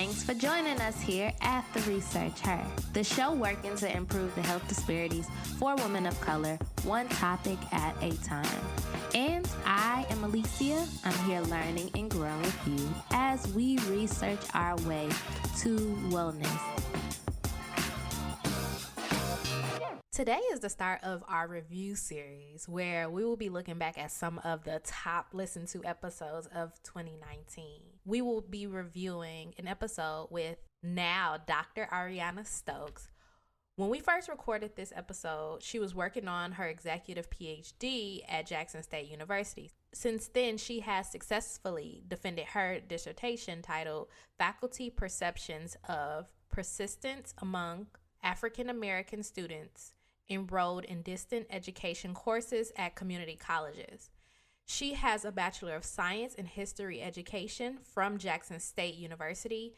Thanks for joining us here at The Research Her, the show working to improve the health disparities for women of color, one topic at a time. And I am Alicia. I'm here learning and growing with you as we research our way to wellness. Today is the start of our review series where we will be looking back at some of the top listened to episodes of 2019. We will be reviewing an episode with now Dr. Arianna Stokes. When we first recorded this episode, she was working on her executive Ph.D. at Jackson State University. Since then, she has successfully defended her dissertation titled Faculty Perceptions of Persistence Among African American Students Enrolled in Distant Education Courses at Community Colleges. She has a Bachelor of Science in History Education from Jackson State University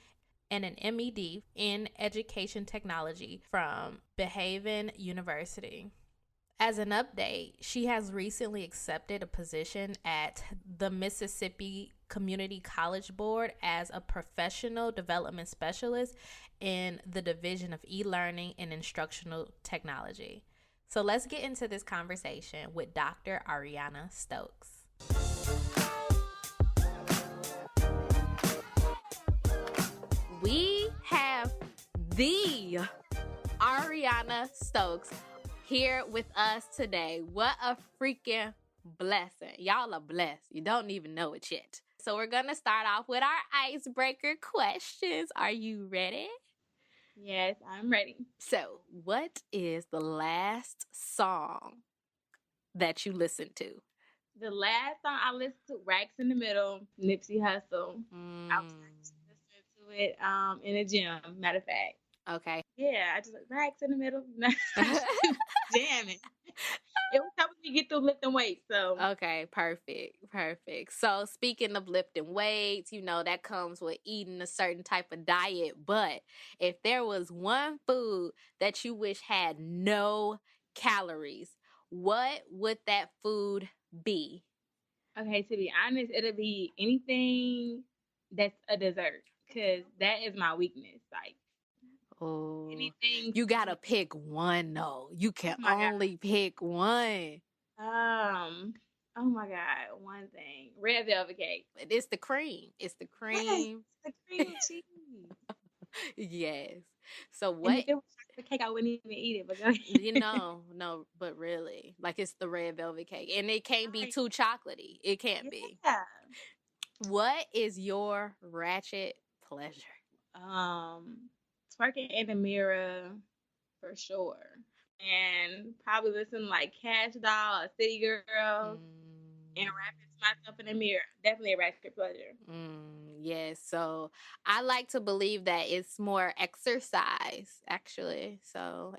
and an M.Ed. in Education Technology from Belhaven University. As an update, she has recently accepted a position at the Mississippi Community College Board as a professional development specialist in the Division of eLearning and Instructional Technology. So let's get into this conversation with Dr. Arianna Stokes. We have the Arianna Stokes here with us today. What a freaking blessing. Y'all are blessed. You don't even know it yet. So we're going to start off with our icebreaker questions. Are you ready? Yes, I'm ready. So, what is the last song that you listened to? The last song I listened to, Racks in the Middle, Nipsey Hussle. I was listening to it in the gym, matter of fact. Okay. Yeah, I just like Racks in the Middle. Jamming. It was helping me get through lifting weights. So okay, perfect. So speaking of lifting weights, that comes with eating a certain type of diet. But if there was one food that you wish had no calories, what would that food be? Okay, to be honest, it'll be anything that's a dessert, because that is my weakness. Like, oh, anything. You gotta pick one, though. You can only pick one. Oh my God, one thing. Red velvet cake. It's the cream. It's the cream. Yes, the cream cheese. Yes. So what? And if it was chocolate cake, I wouldn't even eat it. But go ahead. No, but really, like, it's the red velvet cake, and it can't be too chocolatey. It can't be. What is your ratchet pleasure? Twerking in the mirror, for sure. And probably listen like Cash Doll or City Girls and rapping to myself in the mirror. Definitely a ratchet pleasure. Yes. So I like to believe that it's more exercise, actually. So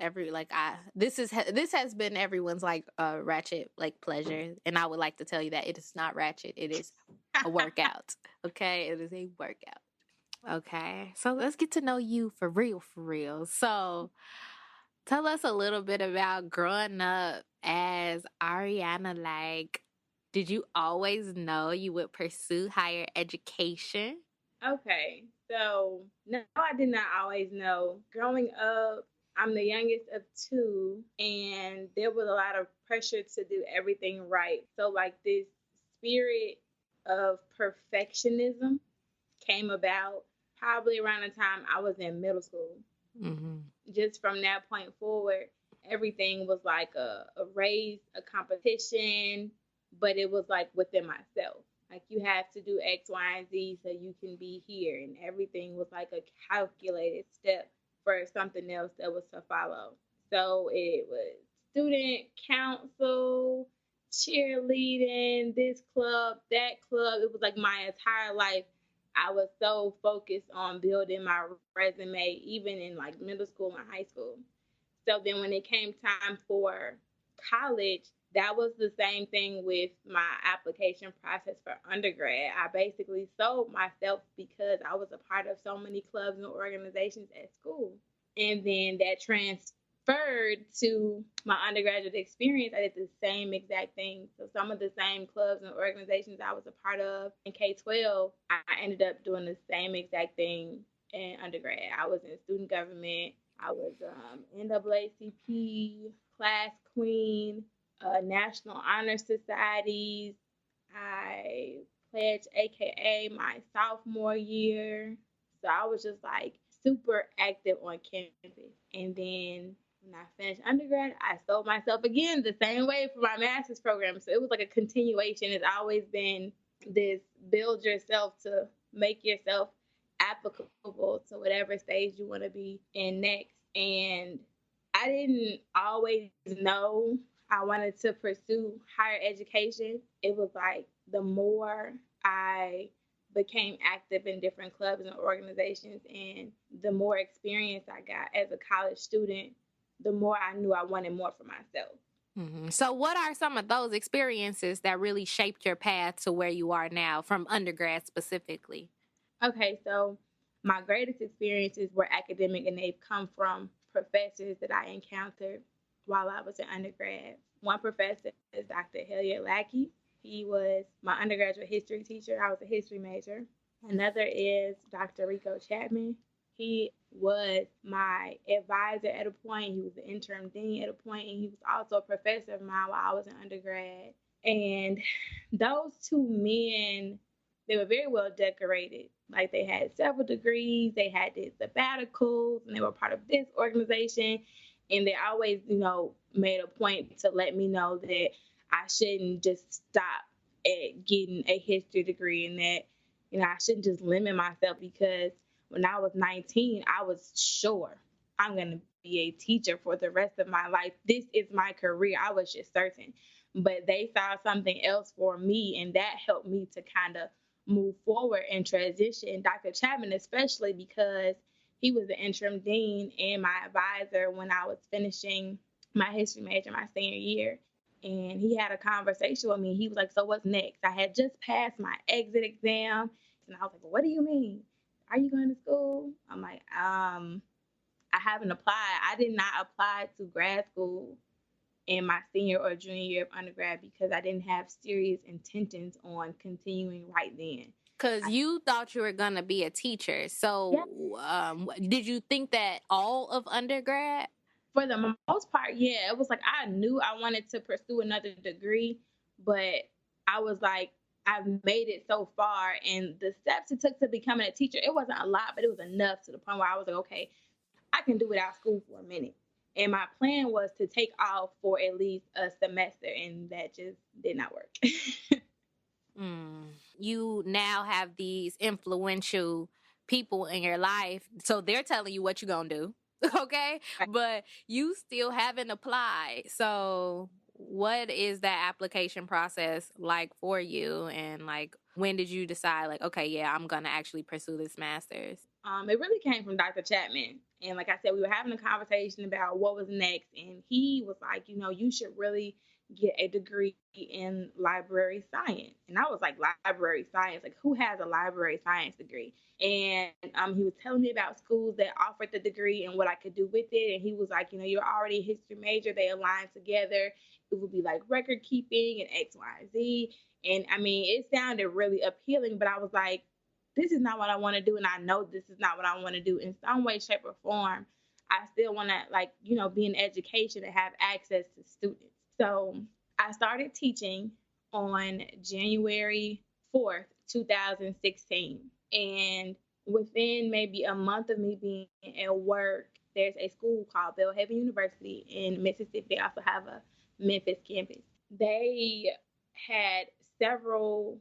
this has been everyone's ratchet pleasure, and I would like to tell you that it is not ratchet. It is a workout. Okay, it is a workout. Okay, so let's get to know you for real. So tell us a little bit about growing up as Arianna. Like, did you always know you would pursue higher education? Okay, so no, I did not always know. Growing up, I'm the youngest of two, and there was a lot of pressure to do everything right. So, like, this spirit of perfectionism came about probably around the time I was in middle school. Mm-hmm. Just from that point forward, everything was like a race, a competition, but it was like within myself. Like, you have to do X, Y, and Z so you can be here. And everything was like a calculated step for something else that was to follow. So it was student council, cheerleading, this club, that club. It was like my entire life. I was so focused on building my resume, even in like middle school and high school. So then when it came time for college, that was the same thing with my application process for undergrad. I basically sold myself because I was a part of so many clubs and organizations at school. And then that transferred to my undergraduate experience. I did the same exact thing. So some of the same clubs and organizations I was a part of in K-12, I ended up doing the same exact thing in undergrad. I was in student government. I was NAACP class queen, National Honor Societies. I pledged AKA my sophomore year. So I was just like super active on campus. And then when I finished undergrad, I sold myself again the same way for my master's program. So it was like a continuation. It's always been this build yourself to make yourself applicable to whatever stage you want to be in next. And I didn't always know I wanted to pursue higher education. It was like the more I became active in different clubs and organizations, and the more experience I got as a college student, the more I knew I wanted more for myself. Mm-hmm. So, what are some of those experiences that really shaped your path to where you are now, from undergrad specifically? Okay, so my greatest experiences were academic, and they've come from professors that I encountered while I was an undergrad. One professor is Dr. Hilliard Lackey. He was my undergraduate history teacher. I was a history major. Another is Dr. Rico Chapman. He was my advisor at a point. He was the interim dean at a point, and he was also a professor of mine while I was an undergrad. And those two men, they were very well decorated. Like, they had several degrees, they had these sabbaticals, and they were part of this organization. And they always, made a point to let me know that I shouldn't just stop at getting a history degree, and that, I shouldn't just limit myself, because when I was 19, I was sure I'm going to be a teacher for the rest of my life. This is my career. I was just certain. But they saw something else for me, and that helped me to kind of move forward and transition. Dr. Chapman, especially, because he was the interim dean and my advisor when I was finishing my history major my senior year. And he had a conversation with me. He was like, "So what's next?" I had just passed my exit exam. And I was like, "Well, what do you mean? Are you going to school?" I'm like, I haven't applied. I did not apply to grad school in my senior or junior year of undergrad because I didn't have serious intentions on continuing right then. Because you thought you were going to be a teacher. So, did you think that all of undergrad? For the most part, yeah. It was like I knew I wanted to pursue another degree, but I was like, I've made it so far, and the steps it took to becoming a teacher, it wasn't a lot, but it was enough to the point where I was like, okay, I can do without school for a minute. And my plan was to take off for at least a semester, and that just did not work. You now have these influential people in your life, so they're telling you what you're going to do. Okay. But you still haven't applied. So, what is that application process like for you? And like, when did you decide, like, okay, yeah, I'm going to actually pursue this master's? It really came from Dr. Chapman. And like I said, we were having a conversation about what was next. And he was like, you should really get a degree in library science. And I was like, library science? Like, who has a library science degree? And he was telling me about schools that offered the degree and what I could do with it. And he was like, you're already a history major. They align together. It would be like record keeping and X, Y, and Z. And I mean, it sounded really appealing, but I was like, this is not what I want to do, and I know this is not what I want to do. In some way, shape, or form, I still want to, be in education and have access to students. So I started teaching on January 4th, 2016. And within maybe a month of me being at work, there's a school called Belhaven University in Mississippi. They also have a Memphis campus. They had several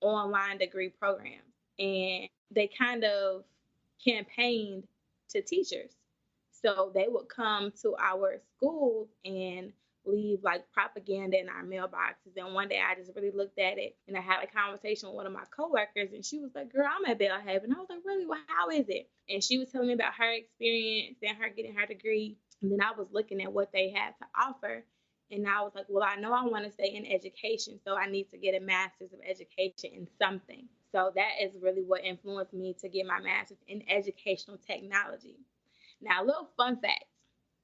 online degree programs, and they kind of campaigned to teachers. So they would come to our schools and leave like propaganda in our mailboxes. And one day I just really looked at it, and I had a conversation with one of my coworkers, and she was like, "Girl, I'm at Belhaven." I was like, "Really? Well, how is it?" And she was telling me about her experience and her getting her degree. And then I was looking at what they had to offer. And I was like, well, I know I want to stay in education, so I need to get a master's of education in something. So that is really what influenced me to get my master's in educational technology. Now, a little fun fact.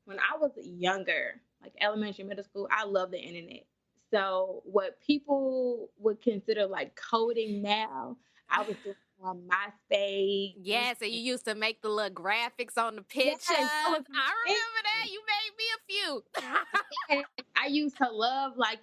When I was younger, like elementary, middle school, I loved the internet. So what people would consider like coding now, I was doing on MySpace. Yeah, so you used to make the little graphics on the pictures. Yes, that was I my remember that. You made me a few. thing. I used to love, like,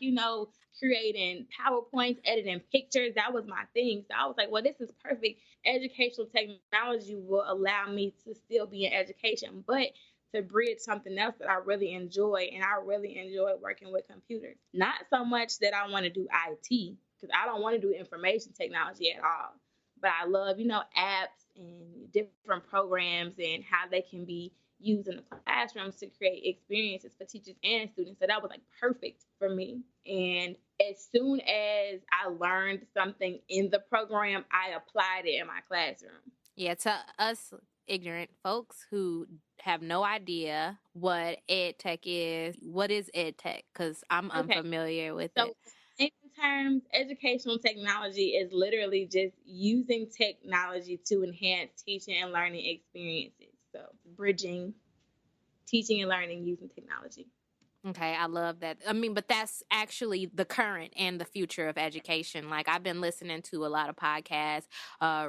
creating PowerPoints, editing pictures. That was my thing. So I was like, well, this is perfect. Educational technology will allow me to still be in education, but to bridge something else that I really enjoy. And I really enjoy working with computers. Not so much that I want to do IT, because I don't want to do information technology at all. But I love, apps and different programs and how they can be used in the classrooms to create experiences for teachers and students. So that was like perfect for me. And as soon as I learned something in the program, I applied it in my classroom. Yeah, to us ignorant folks who have no idea what ed tech is, what is ed tech? Because I'm unfamiliar with So, it. in terms, educational technology is literally just using technology to enhance teaching and learning experiences. So, bridging teaching and learning using technology. Okay, I love that. I mean, but that's actually the current and the future of education. Like, I've been listening to a lot of podcasts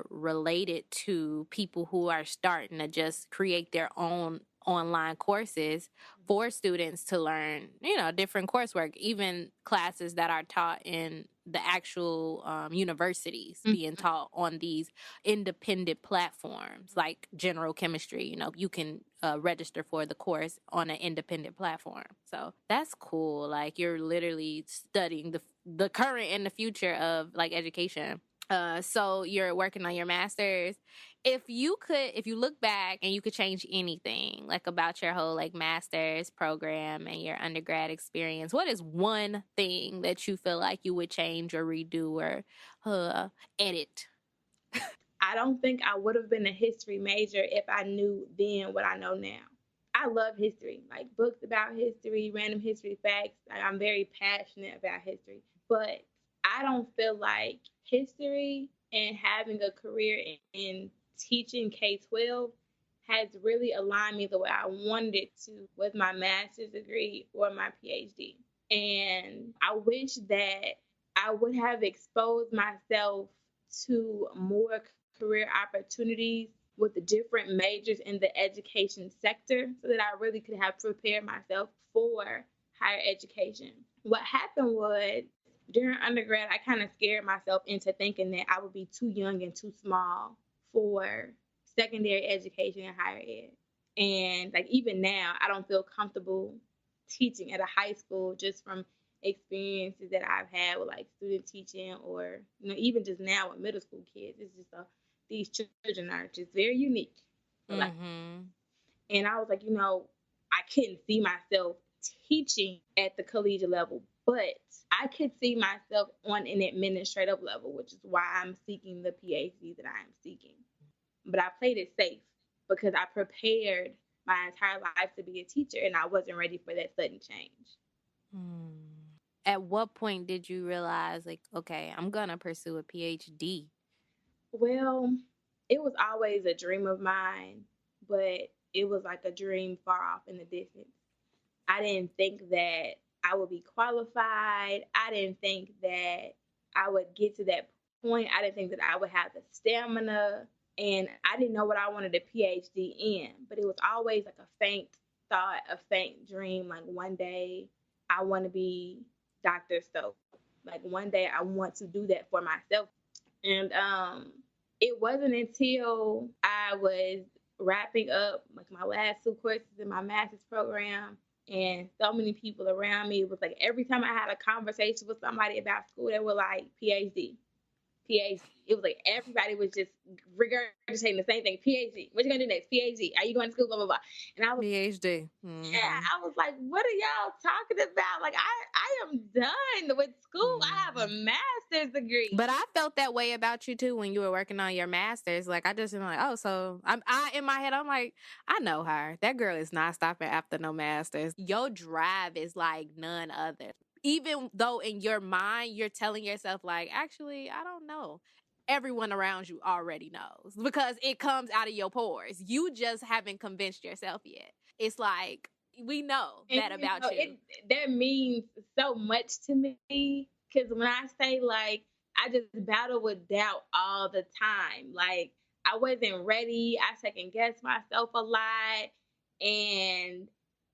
related to people who are starting to just create their own online courses for students to learn, different coursework, even classes that are taught in the actual universities being taught on these independent platforms like general chemistry. You can register for the course on an independent platform. So that's cool. Like, you're literally studying the current and the future of like education. So you're working on your master's. If you look back and you could change anything like about your whole like master's program and your undergrad experience, what is one thing that you feel like you would change or redo or edit? I don't think I would have been a history major if I knew then what I know now. I love history, like books about history, random history facts. Like, I'm very passionate about history, but I don't feel like history and having a career in teaching K-12 has really aligned me the way I wanted it to with my master's degree or my Ph.D. And I wish that I would have exposed myself to more career opportunities with the different majors in the education sector so that I really could have prepared myself for higher education. What happened was, during undergrad, I kind of scared myself into thinking that I would be too young and too small for secondary education and higher ed. And like, even now, I don't feel comfortable teaching at a high school just from experiences that I've had with like student teaching, or even just now with middle school kids. It's just these children are just very unique. Mm-hmm. And I was like, I couldn't see myself teaching at the collegiate level, but I could see myself on an administrative level, which is why I'm seeking the PhD that I am seeking. But I played it safe because I prepared my entire life to be a teacher, and I wasn't ready for that sudden change. At what point did you realize, like, okay, I'm going to pursue a PhD? Well, it was always a dream of mine, but it was like a dream far off in the distance. I didn't think that I would be qualified. I didn't think that I would get to that point. I didn't think that I would have the stamina. And I didn't know what I wanted a PhD in, but it was always like a faint thought, a faint dream. Like, one day I want to be Dr. Stokes. Like, one day I want to do that for myself. And it wasn't until I was wrapping up like my last 2 courses in my master's program, and so many people around me, it was like every time I had a conversation with somebody about school, they were like, PhD, PhD. It was like everybody was just regurgitating the same thing. PhD. What you gonna do next? PhD. Are you going to school? Blah blah blah. And I was PhD. Mm-hmm. Yeah, I was like, what are y'all talking about? Like, I am done with school. I have a master's degree. But I felt that way about you too when you were working on your master's. Like, I just am like, oh, so I in my head, I'm like, I know her. That girl is not stopping after no master's. Your drive is like none other. Even though in your mind you're telling yourself like, actually, I don't know. Everyone around you already knows because it comes out of your pores. You just haven't convinced yourself yet. It's like, we know that about you. That means so much to me, because when I say like I just battle with doubt all the time. Like, I wasn't ready. I second guessed myself a lot. And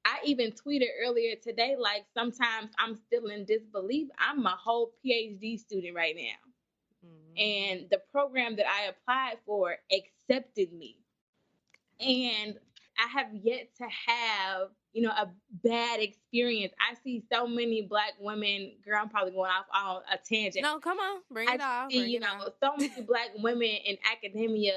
I even tweeted earlier today, like, sometimes I'm still in disbelief. I'm a whole PhD student right now. And the program that I applied for accepted me. And I have yet to have, a bad experience. I see so many Black women, girl, I'm probably going off on a tangent. No, come on, bring I it off. see, Bring it off. so many Black women in academia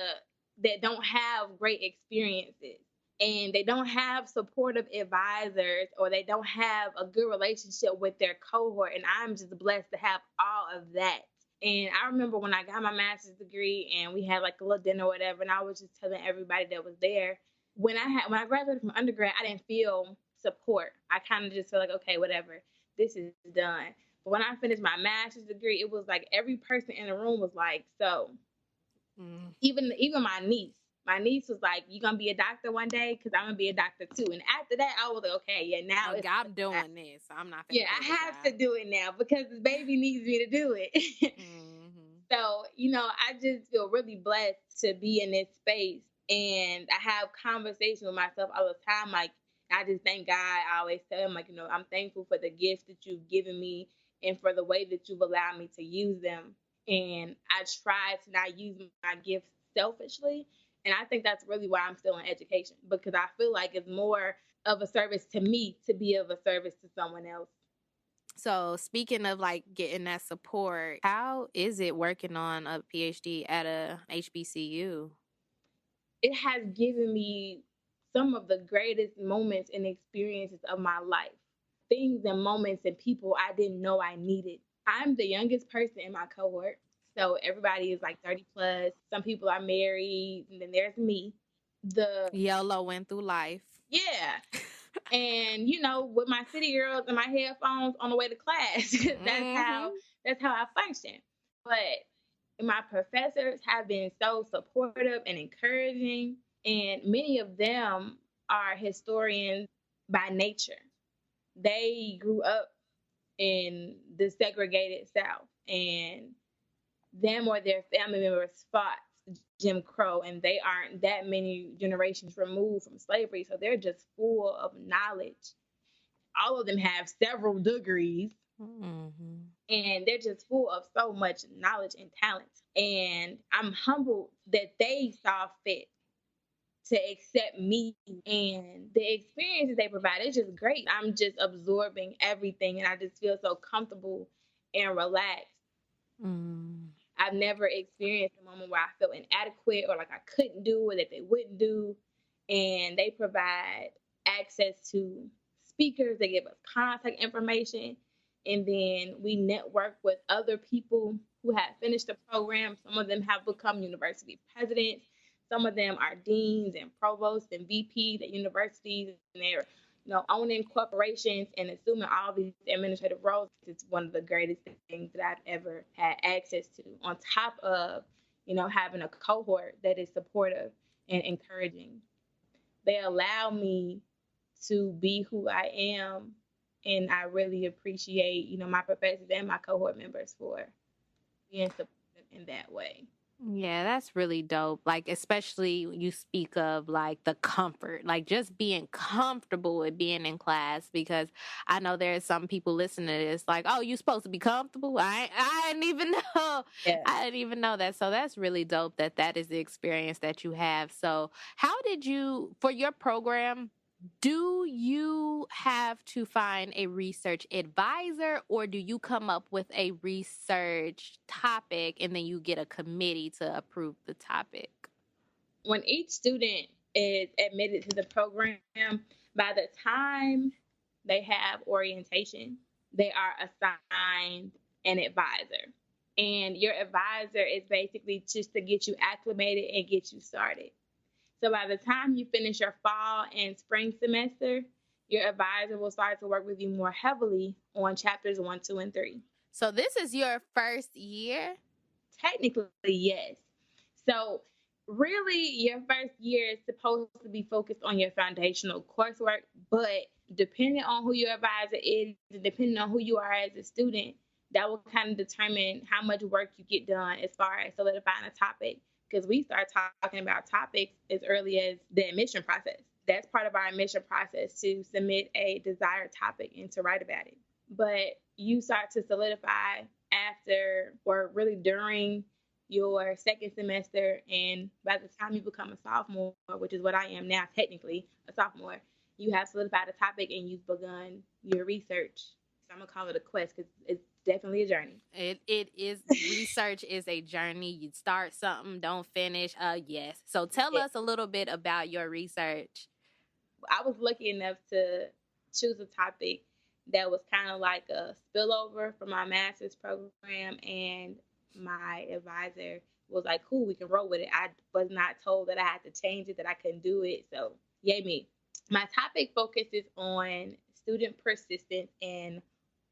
that don't have great experiences, and they don't have supportive advisors, or they don't have a good relationship with their cohort. And I'm just blessed to have all of that. And I remember when I got my master's degree and we had like a little dinner or whatever, and I was just telling everybody that was there, when I graduated from undergrad, I didn't feel support. I kind of just felt like, okay, whatever, this is done. But when I finished my master's degree, it was like every person in the room was like, so even my niece was like, you gonna be a doctor one day? Because I'm gonna be a doctor too. And after that, I was like, okay, yeah, now I'm doing this. I'm not. Yeah, I have to do it now because the baby needs me to do it. So, I just feel really blessed to be in this space. And I have conversations with myself all the time. Like, I just thank God. I always tell him, like, I'm thankful for the gifts that you've given me and for the way that you've allowed me to use them. And I try to not use my gifts selfishly. And I think that's really why I'm still in education, because I feel like it's more of a service to me to be of a service to someone else. So speaking of like getting that support, how is it working on a PhD at a HBCU? It has given me some of the greatest moments and experiences of my life. Things and moments and people I didn't know I needed. I'm the youngest person in my cohort. So everybody is like 30 plus. Some people are married, and then there's me. The YOLO went through life. Yeah. And with my city girls and my headphones on the way to class, that's how I function. But my professors have been so supportive and encouraging, and many of them are historians by nature. They grew up in the segregated South, and them or their family members fought Jim Crow, and they aren't that many generations removed from slavery, so they're just full of knowledge. All of them have several degrees, and they're just full of so much knowledge and talent. And I'm humbled that they saw fit to accept me, and the experiences they provide is just great. I'm just absorbing everything, and I just feel so comfortable and relaxed. I've never experienced a moment where I felt inadequate or like I couldn't do or that they wouldn't do. And they provide access to speakers. They give us contact information. And then we network with other people who have finished the program. Some of them have become university presidents. Some of them are deans and provosts and VPs at universities. And they're owning corporations and assuming all these administrative roles. It's one of the greatest things that I've ever had access to, on top of, having a cohort that is supportive and encouraging. They allow me to be who I am, and I really appreciate, my professors and my cohort members for being supportive in that way. Yeah, that's really dope. Like, especially you speak of like the comfort, like just being comfortable with being in class, because I know there's some people listening to this like, oh, you supposed to be comfortable. I didn't even know. Yeah. I didn't even know that. So that's really dope that is the experience that you have. So how did you, for your program, do you have to find a research advisor, or do you come up with a research topic and then you get a committee to approve the topic? When each student is admitted to the program, by the time they have orientation, they are assigned an advisor. And your advisor is basically just to get you acclimated and get you started. So by the time you finish your fall and spring semester, your advisor will start to work with you more heavily on chapters 1, 2, and 3. So this is your first year? Technically, yes. So really, your first year is supposed to be focused on your foundational coursework, but depending on who your advisor is, depending on who you are as a student, that will kind of determine how much work you get done as far as solidifying a topic. Because we start talking about topics as early as the admission process. That's part of our admission process, to submit a desired topic and to write about it. But you start to solidify after, or really during, your second semester, and by the time you become a sophomore, which is what I am now, technically a sophomore, you have solidified a topic and you've begun your research. So I'm gonna call it a quest, because it's definitely a journey. It is. Research is a journey. You start something, don't finish. Yes. So tell us a little bit about your research. I was lucky enough to choose a topic that was kind of like a spillover from my master's program, and my advisor was like, cool, we can roll with it. I was not told that I had to change it, that I couldn't do it. So yay me. My topic focuses on student persistence in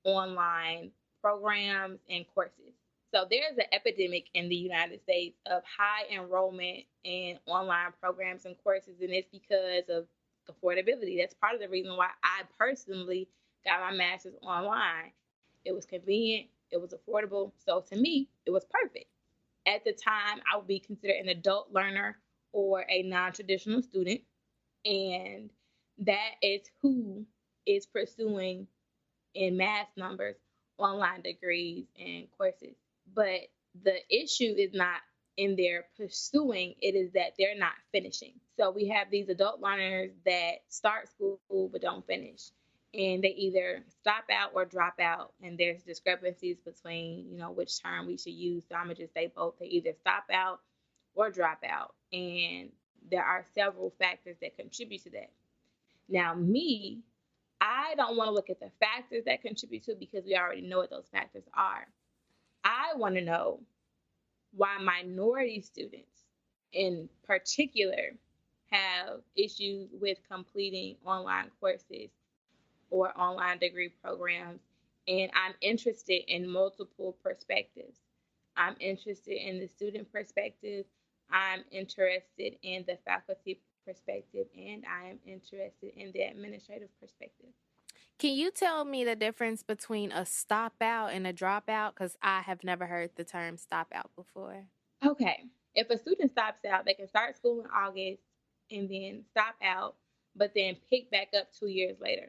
online programs and courses. So there's an epidemic in the United States of high enrollment in online programs and courses, and it's because of affordability. That's part of the reason why I personally got my master's online. It was convenient, it was affordable, so to me, it was perfect. At the time, I would be considered an adult learner or a non-traditional student, and that is who is pursuing, in mass numbers, online degrees and courses. But the issue is not in their pursuing, it is that they're not finishing. So we have these adult learners that start school but don't finish. And they either stop out or drop out. And there's discrepancies between, which term we should use. So I'm going to just say both. They either stop out or drop out. And there are several factors that contribute to that. Now, me, I don't want to look at the factors that contribute to it, because we already know what those factors are. I want to know why minority students in particular have issues with completing online courses or online degree programs. And I'm interested in multiple perspectives. I'm interested in the student perspective. I'm interested in the faculty perspective, and I am interested in the administrative perspective. Can you tell me the difference between a stop out and a dropout? Because I have never heard the term stop out before. Okay. If a student stops out, they can start school in August and then stop out, but then pick back up 2 years later.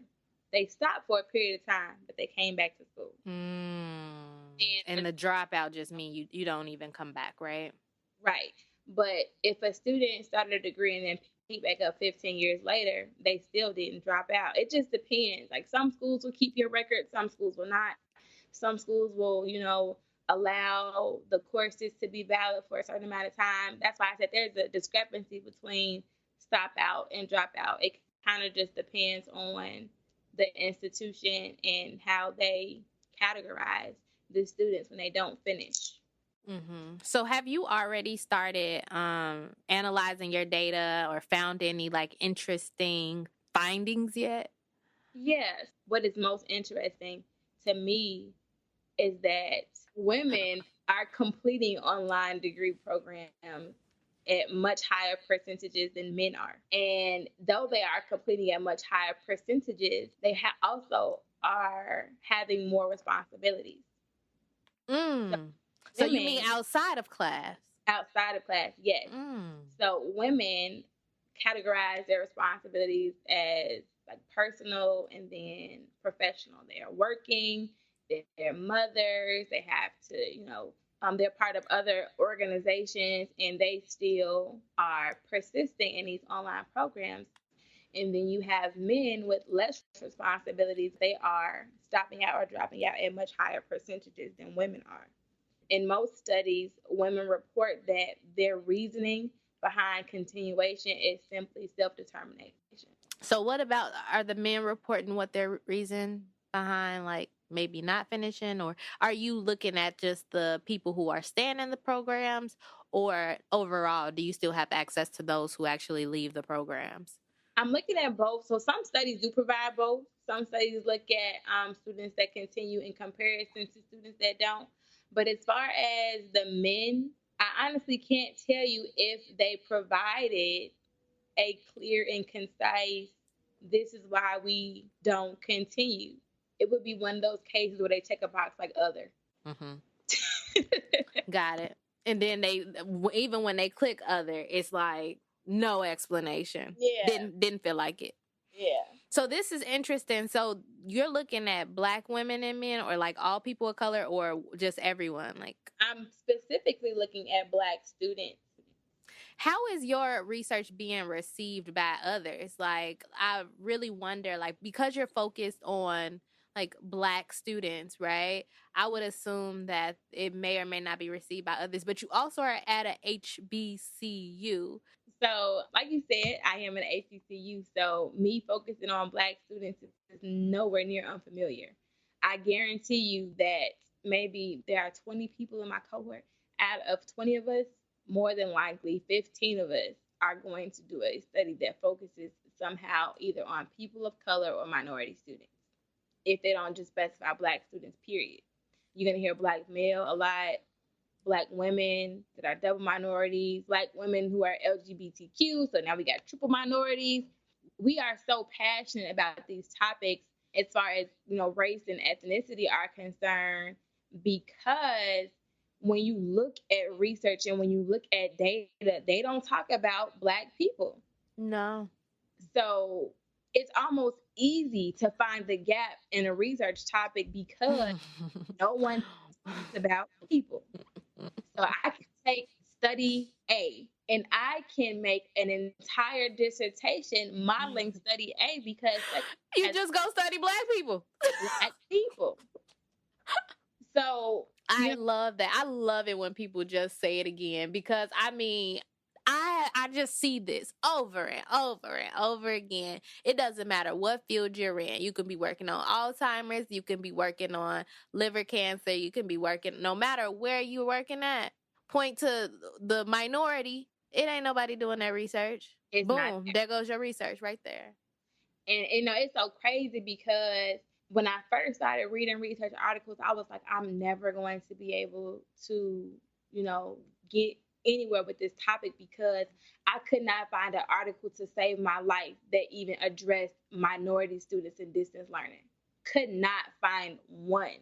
They stopped for a period of time, but they came back to school. And the dropout just means you don't even come back, right? Right. But if a student started a degree and then picked back up 15 years later, they still didn't drop out. It just depends. Like, some schools will keep your record, some schools will not. Some schools will, allow the courses to be valid for a certain amount of time. That's why I said there's a discrepancy between stop out and drop out. It kind of just depends on the institution and how they categorize the students when they don't finish. Mm-hmm. So have you already started analyzing your data or found any interesting findings yet? Yes. What is most interesting to me is that women are completing online degree programs at much higher percentages than men are. And though they are completing at much higher percentages, they also are having more responsibilities. So you mean outside of class? Outside of class, yes. So women categorize their responsibilities as personal and then professional. They are working, they're mothers, they have to, they're part of other organizations, and they still are persisting in these online programs. And then you have men with less responsibilities. They are stopping out or dropping out at much higher percentages than women are. In most studies, women report that their reasoning behind continuation is simply self-determination. So what about, are the men reporting what their reason behind maybe not finishing, or are you looking at just the people who are staying in the programs, or overall, do you still have access to those who actually leave the programs? I'm looking at both. So some studies do provide both. Some studies look at students that continue in comparison to students that don't. But as far as the men, I honestly can't tell you if they provided a clear and concise, this is why we don't continue. It would be one of those cases where they check a box like other. Mm-hmm. Got it. And then even when they click other, it's like no explanation. Yeah. Didn't feel like it. Yeah. So this is interesting. So you're looking at Black women and men, or like all people of color, or just everyone? Like, I'm specifically looking at Black students. how is your research being received by others? Like, I really wonder, like, because you're focused on like Black students, right? I would assume that it may or may not be received by others, but you also are at a HBCU. So, like you said, I am an HBCU, so me focusing on Black students is nowhere near unfamiliar. I guarantee you that maybe there are 20 people in my cohort. Out of 20 of us, more than likely 15 of us are going to do a study that focuses somehow either on people of color or minority students, if they don't just specify Black students, period. You're going to hear Black male a lot, Black women that are double minorities, Black women who are LGBTQ. So now we got triple minorities. We are so passionate about these topics as far as, race and ethnicity are concerned, because when you look at research and when you look at data, they don't talk about Black people. No. So it's almost easy to find the gap in a research topic because no one talks about people. So I can take study A and I can make an entire dissertation modeling study A because you just go study Black people. Black people. So I love that. I love it when people just say it again, because I mean, I just see this over and over and over again. It doesn't matter what field you're in. You can be working on Alzheimer's, you can be working on liver cancer, you can be working, no matter where you're working at, point to the minority. It ain't nobody doing that research. Boom, there goes your research right there. And it's so crazy because when I first started reading research articles, I was like, I'm never going to be able to, get anywhere with this topic because I could not find an article to save my life that even addressed minority students in distance learning. Could not find one.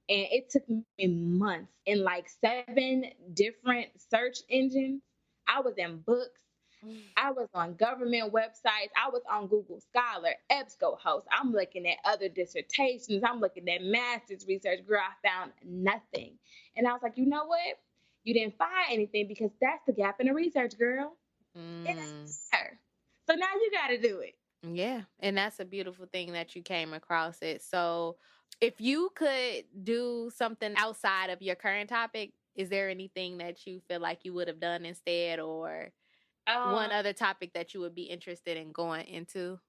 And it took me months in like 7 different search engines. I was in books. I was on government websites. I was on Google Scholar, EBSCOhost. I'm looking at other dissertations. I'm looking at master's research. Girl, I found nothing. And I was like, you know what? You didn't find anything because that's the gap in the research, girl. It's her. So now you got to do it. Yeah. And that's a beautiful thing that you came across it. So if you could do something outside of your current topic, is there anything that you feel like you would have done instead, or one other topic that you would be interested in going into?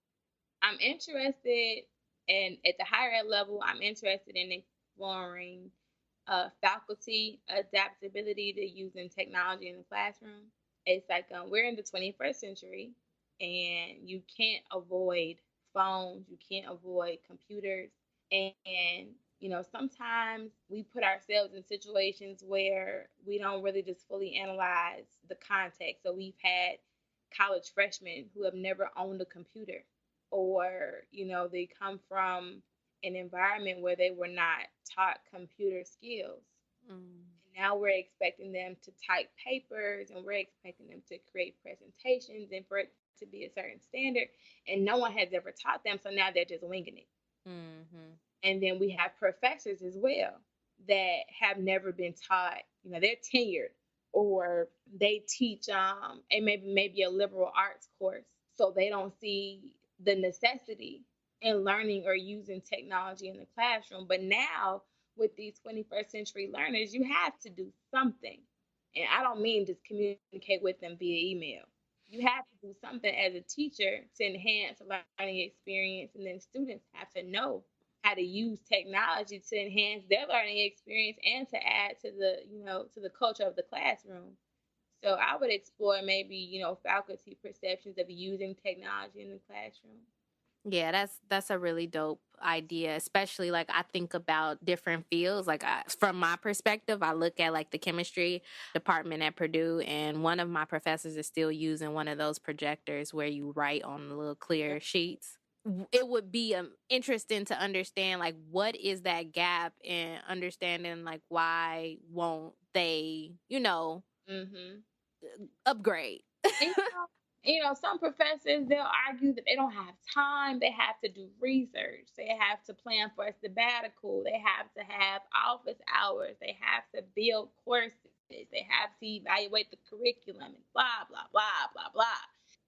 I'm interested in, at the higher ed level, I'm interested in exploring faculty adaptability to using technology in the classroom. It's like we're in the 21st century and you can't avoid phones, you can't avoid computers. And sometimes we put ourselves in situations where we don't really just fully analyze the context. So we've had college freshmen who have never owned a computer, or they come from an environment where they were not taught computer skills. And now we're expecting them to type papers, and we're expecting them to create presentations and for it to be a certain standard, and no one has ever taught them, so now they're just winging it. And then we have professors as well that have never been taught, they're tenured, or they teach and maybe a liberal arts course, so they don't see the necessity in learning or using technology in the classroom. But now with these 21st century learners, you have to do something. And I don't mean just communicate with them via email. You have to do something as a teacher to enhance the learning experience, and then students have to know how to use technology to enhance their learning experience and to add to the culture of the classroom. So I would explore maybe, faculty perceptions of using technology in the classroom. Yeah, that's a really dope idea, especially like I think about different fields. Like from my perspective, I look at like the chemistry department at Purdue, and one of my professors is still using one of those projectors where you write on the little clear sheets. it would be interesting to understand, like, what is that gap in understanding, like, why won't they, Mm-hmm. upgrade? And some professors, they'll argue that they don't have time. They have to do research. They have to plan for a sabbatical. They have to have office hours. They have to build courses. They have to evaluate the curriculum and blah, blah, blah, blah, blah.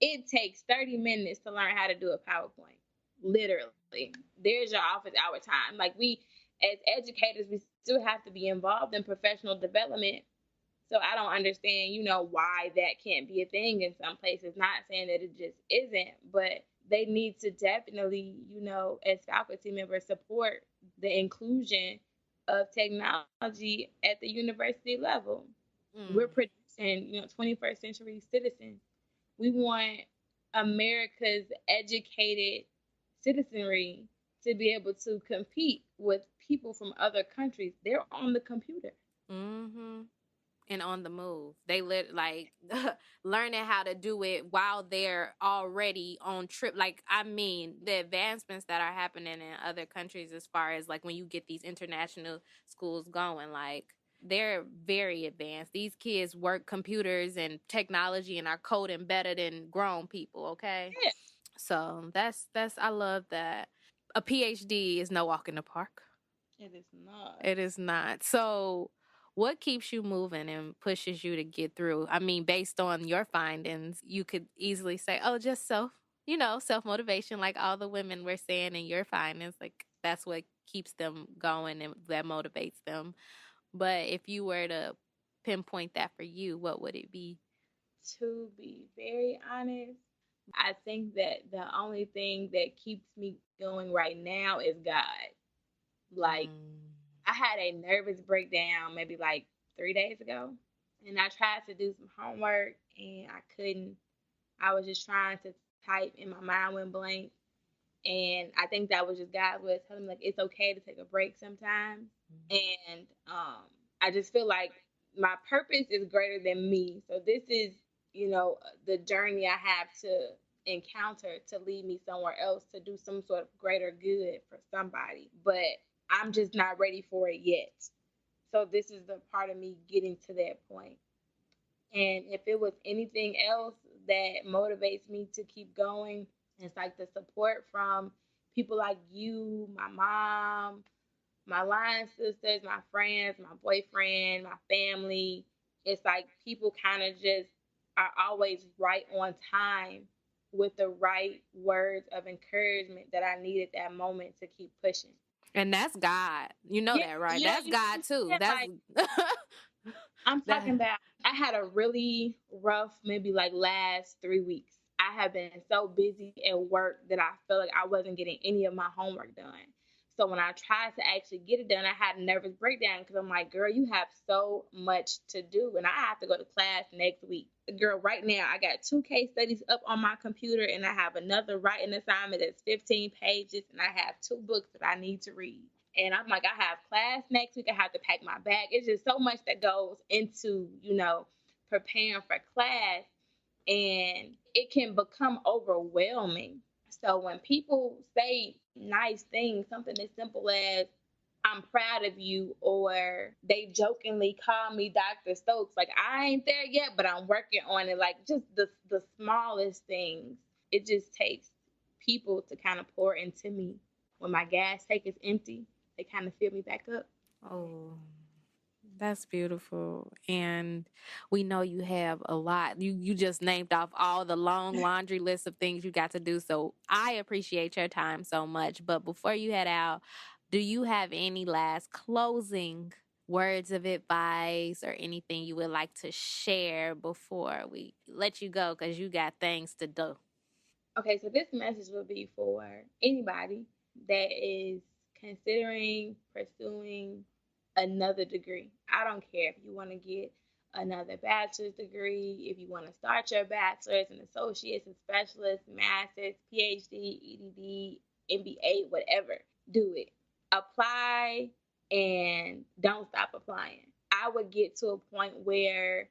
It takes 30 minutes to learn how to do a PowerPoint. Literally. There's your office hour time. Like, we, as educators, we still have to be involved in professional development. So I don't understand, why that can't be a thing in some places. Not saying that it just isn't, but they need to definitely, as faculty members, support the inclusion of technology at the university level. We're producing, 21st century citizens. We want America's educated citizenry to be able to compete with people from other countries. They're on the computer. Mm-hmm. And on the move. They learning how to do it while they're already on trip. Like, I mean, the advancements that are happening in other countries, as far as like when you get these international schools going, like, they're very advanced. These kids work computers and technology and are coding better than grown people. Okay. Yeah. So that's I love that. A PhD is no walk in the park. It is not. It is not. So, what keeps you moving and pushes you to get through? I mean, based on your findings, you could easily say, oh, just self motivation, like all the women were saying in your findings. Like, that's what keeps them going and that motivates them. But if you were to pinpoint that for you, what would it be? To be very honest, I think that the only thing that keeps me going right now is God. Like, Mm. I had a nervous breakdown maybe like 3 days ago, and I tried to do some homework and I couldn't. I was just trying to type and my mind went blank. And I think that was just God's way of telling me, like, it's okay to take a break sometimes. And I just feel like my purpose is greater than me. So this is, the journey I have to encounter to lead me somewhere else to do some sort of greater good for somebody. But I'm just not ready for it yet. So this is the part of me getting to that point. And if it was anything else that motivates me to keep going, it's like the support from people like you, my mom, my line sisters, my friends, my boyfriend, my family. It's like people kind of just are always right on time with the right words of encouragement that I need at that moment to keep pushing. And that's God. You know Yeah, that, right? yeah, That's God too. That's like, I'm talking that. about, I had a really rough, maybe like last 3 weeks. I have been so busy at work that I felt like I wasn't getting any of my homework done. So when I tried to actually get it done, I had a nervous breakdown because I'm like, girl, you have so much to do, and I have to go to class next week. Girl, right now I got 2 case studies up on my computer, and I have another writing assignment that's 15 pages, and I have 2 books that I need to read. And I'm like, I have class next week. I have to pack my bag. It's just so much that goes into, preparing for class. And it can become overwhelming. So when people say nice things, something as simple as, I'm proud of you, or they jokingly call me Dr. Stokes, like, I ain't there yet, but I'm working on it. Like, just the smallest things. It just takes people to kind of pour into me. When my gas tank is empty, they kind of fill me back up. Oh, that's beautiful. And we know you have a lot. You just named off all the long laundry list of things you got to do. So I appreciate your time so much. But before you head out, do you have any last closing words of advice or anything you would like to share before we let you go? Because you got things to do. Okay, so this message will be for anybody that is considering pursuing another degree. I don't care if you want to get another bachelor's degree, if you want to start your bachelor's and associates and specialists, master's, PhD, EDD, MBA, whatever. Do it. Apply and don't stop applying. I would get to a point where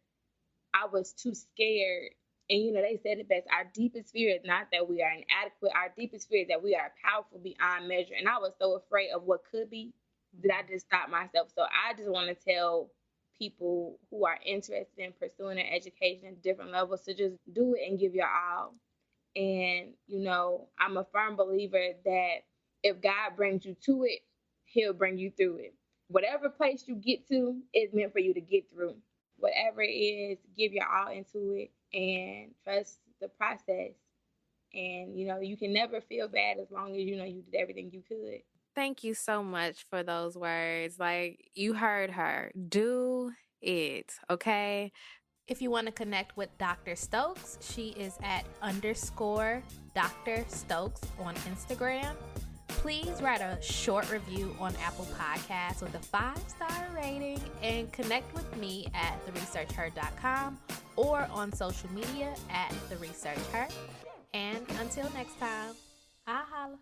I was too scared And, they said it best. Our deepest fear is not that we are inadequate. Our deepest fear is that we are powerful beyond measure. And I was so afraid of what could be that I just stopped myself. So I just want to tell people who are interested in pursuing their education at different levels to just do it and give your all. And, I'm a firm believer that if God brings you to it, he'll bring you through it. Whatever place you get to is meant for you to get through. Whatever it is, give your all into it and trust the process. And, you can never feel bad as long as you did everything you could. Thank you so much for those words. Like, you heard her. Do it, okay? If you want to connect with Dr. Stokes, she is at _Dr. Stokes on Instagram. Please write a short review on Apple Podcasts with a 5-star rating and connect with me at theresearchher.com or on social media at theresearchher. And until next time, I'll holla.